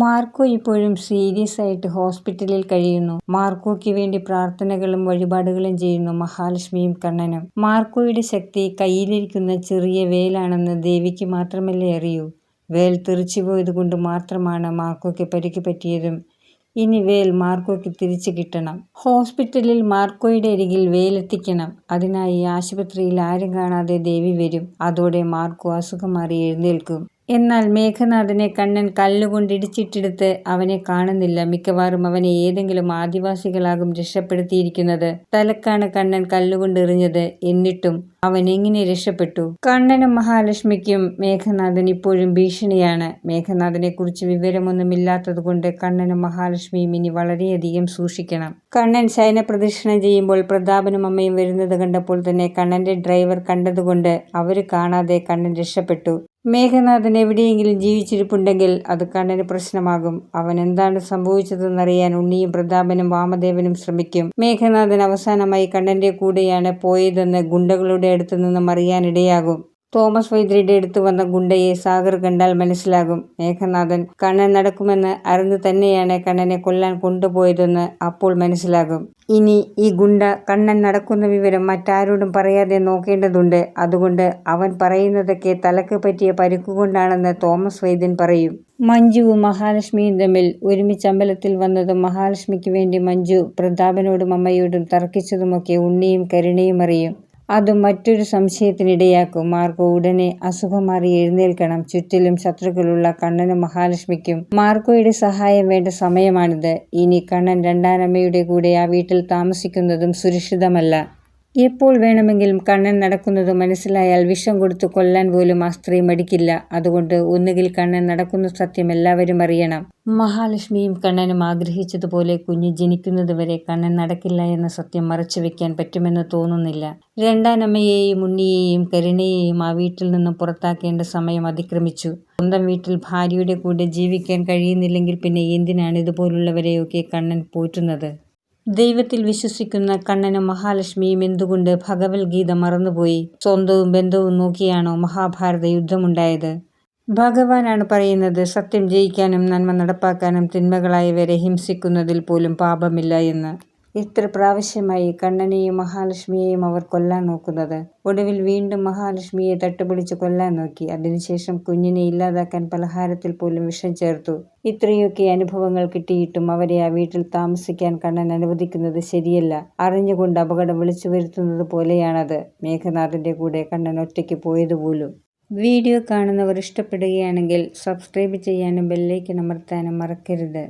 Marco ഇപ്പോഴും serious ആയിട്ട് ഹോസ്പിറ്റലിൽ കഴിയുന്നു. മാർക്കോയ്ക്ക് വേണ്ടി പ്രാർത്ഥനകളും വഴിപാടുകളും ചെയ്യുന്നു മഹാലക്ഷ്മിയും കണ്ണനും. മാർക്കോയുടെ ശക്തി കയ്യിലിരിക്കുന്ന ചെറിയ വേലാണെന്ന് ദേവിക്ക് മാത്രമല്ലേ അറിയൂ. വേൽ തെറിച്ചുപോയത് കൊണ്ട് മാത്രമാണ് മാർക്കോയ്ക്ക് പരിക്ക് പറ്റിയതും. ഇനി വേൽ മാർക്കോയ്ക്ക് തിരിച്ചു കിട്ടണം. ഹോസ്പിറ്റലിൽ മാർക്കോയുടെ അരികിൽ വേലെത്തിക്കണം. അതിനായി ആശുപത്രിയിൽ ആരും കാണാതെ ദേവി വരും. അതോടെ മാർക്കോ അസുഖം മാറി എഴുന്നേൽക്കും. എന്നാൽ മേഘനാഥനെ കണ്ണൻ കല്ലുകൊണ്ടിടിച്ചിട്ടെടുത്ത് അവനെ കാണുന്നില്ല. മിക്കവാറും അവനെ ഏതെങ്കിലും ആദിവാസികളാകും രക്ഷപ്പെടുത്തിയിരിക്കുന്നത്. തലക്കാണ് കണ്ണൻ കല്ലുകൊണ്ട് എറിഞ്ഞത്. എന്നിട്ടും അവൻ എങ്ങനെ രക്ഷപ്പെട്ടു? കണ്ണനും മഹാലക്ഷ്മിക്കും മേഘനാഥൻ ഇപ്പോഴും ഭീഷണിയാണ്. മേഘനാഥനെക്കുറിച്ച് വിവരമൊന്നുമില്ലാത്തതുകൊണ്ട് കണ്ണനും മഹാലക്ഷ്മിയും ഇനി വളരെയധികം സൂക്ഷിക്കണം. കണ്ണൻ ശയനപ്രദക്ഷിണം ചെയ്യുമ്പോൾ പ്രതാപനും അമ്മയും വരുന്നത് കണ്ടപ്പോൾ തന്നെ കണ്ണന്റെ ഡ്രൈവർ കണ്ടതുകൊണ്ട് അവര് കാണാതെ കണ്ണൻ രക്ഷപ്പെട്ടു. മേഘനാഥൻ എവിടെയെങ്കിലും ജീവിച്ചിരിപ്പുണ്ടെങ്കിൽ അത് കണ്ണന് പ്രശ്നമാകും. അവൻ എന്താണ് സംഭവിച്ചതെന്നറിയാൻ ഉണ്ണിയും പ്രതാപനും വാമദേവനും ശ്രമിക്കും. മേഘനാഥൻ അവസാനമായി കണ്ണന്റെ കൂടെയാണ് പോയതെന്ന് ഗുണ്ടകളുടെ അടുത്തു നിന്നും അറിയാനിടയാകും. തോമസ് വൈദ്യരുടെ അടുത്ത് വന്ന ഗുണ്ടയെ സാഗർ കണ്ടാൽ മനസ്സിലാകും. മേഘനാഥൻ കണ്ണൻ നടക്കുമെന്ന് അറിഞ്ഞു തന്നെയാണ് കണ്ണനെ കൊല്ലാൻ കൊണ്ടുപോയതെന്ന് അപ്പോൾ മനസ്സിലാകും. ഇനി ഈ ഗുണ്ട കണ്ണൻ നടക്കുന്ന വിവരം മറ്റാരോടും പറയാതെ നോക്കേണ്ടതുണ്ട്. അതുകൊണ്ട് അവൻ പറയുന്നതൊക്കെ തലക്ക് പറ്റിയ പരിക്കുകൊണ്ടാണെന്ന് തോമസ് വൈദ്യൻ പറയും. മഞ്ജുവും മഹാലക്ഷ്മിയും തമ്മിൽ ഒരുമിച്ച് അമ്പലത്തിൽ വന്നതും മഹാലക്ഷ്മിക്ക് വേണ്ടി മഞ്ജു പ്രതാപനോടും അമ്മയോടും തർക്കിച്ചതുമൊക്കെ ഉണ്ണിയും കരുണയും അറിയും. അതും മറ്റൊരു സംശയത്തിനിടയാക്കും. മാർക്കോ ഉടനെ അസുഖം മാറി എഴുന്നേൽക്കണം. ചുറ്റിലും ശത്രുക്കളുള്ള കണ്ണനും മഹാലക്ഷ്മിക്കും മാർക്കോയുടെ സഹായം വേണ്ട സമയമാണിത്. ഇനി കണ്ണൻ രണ്ടാനമ്മയുടെ കൂടെ ആ വീട്ടിൽ താമസിക്കുന്നതും സുരക്ഷിതമല്ല. എപ്പോൾ വേണമെങ്കിലും കണ്ണൻ നടക്കുന്നത് മനസ്സിലായാൽ വിഷം കൊടുത്ത് കൊല്ലാൻ പോലും ആ സ്ത്രീ മടിക്കില്ല. അതുകൊണ്ട് ഒന്നുകിൽ കണ്ണൻ നടക്കുന്ന സത്യം എല്ലാവരും അറിയണം. മഹാലക്ഷ്മിയും കണ്ണനും ആഗ്രഹിച്ചതുപോലെ കുഞ്ഞ് ജനിക്കുന്നതുവരെ കണ്ണൻ നടക്കില്ല എന്ന സത്യം മറച്ചുവെക്കാൻ പറ്റുമെന്ന് തോന്നുന്നില്ല. രണ്ടാനമ്മയെയും ഉണ്ണിയെയും കരുണയെയും ആ വീട്ടിൽ നിന്നും പുറത്താക്കേണ്ട സമയം അതിക്രമിച്ചു. സ്വന്തം വീട്ടിൽ ഭാര്യയുടെ കൂടെ ജീവിക്കാൻ കഴിയുന്നില്ലെങ്കിൽ പിന്നെ എന്തിനാണ് ഇതുപോലുള്ളവരെയൊക്കെ കണ്ണൻ പോറ്റുന്നത്? ദൈവത്തിൽ വിശ്വസിക്കുന്ന കണ്ണനും മഹാലക്ഷ്മിയും എന്തുകൊണ്ട് ഭഗവത്ഗീത മറന്നുപോയി? സ്വന്തവും ബന്ധവും നോക്കിയാണോ മഹാഭാരത യുദ്ധമുണ്ടായത്? ഭഗവാനാണ് പറയുന്നത് സത്യം ജയിക്കാനും നന്മ നടപ്പാക്കാനും തിന്മകളായവരെ ഹിംസിക്കുന്നതിൽ പോലും പാപമില്ല എന്ന്. എത്ര പ്രാവശ്യമായി കണ്ണനെയും മഹാലക്ഷ്മിയെയും അവർ കൊല്ലാൻ നോക്കുന്നത്? ഒടുവിൽ വീണ്ടും മഹാലക്ഷ്മിയെ തട്ടുപിടിച്ച് കൊല്ലാൻ നോക്കി. അതിനുശേഷം കുഞ്ഞിനെ ഇല്ലാതാക്കാൻ പലഹാരത്തിൽ പോലും വിഷം ചേർത്തു. ഇത്രയൊക്കെ അനുഭവങ്ങൾ കിട്ടിയിട്ടും അവരെ ആ വീട്ടിൽ താമസിക്കാൻ കണ്ണൻ അനുവദിക്കുന്നത് ശരിയല്ല. അറിഞ്ഞുകൊണ്ട് അപകടം വിളിച്ചു വരുത്തുന്നത് പോലെയാണത്. മേഘനാഥന്റെ കൂടെ കണ്ണൻ ഒറ്റയ്ക്ക് പോയതുപോലും. വീഡിയോ കാണുന്നവർ ഇഷ്ടപ്പെടുകയാണെങ്കിൽ സബ്സ്ക്രൈബ് ചെയ്യാനും ബെല്ലൈക്കൺ അമർത്താനും മറക്കരുത്.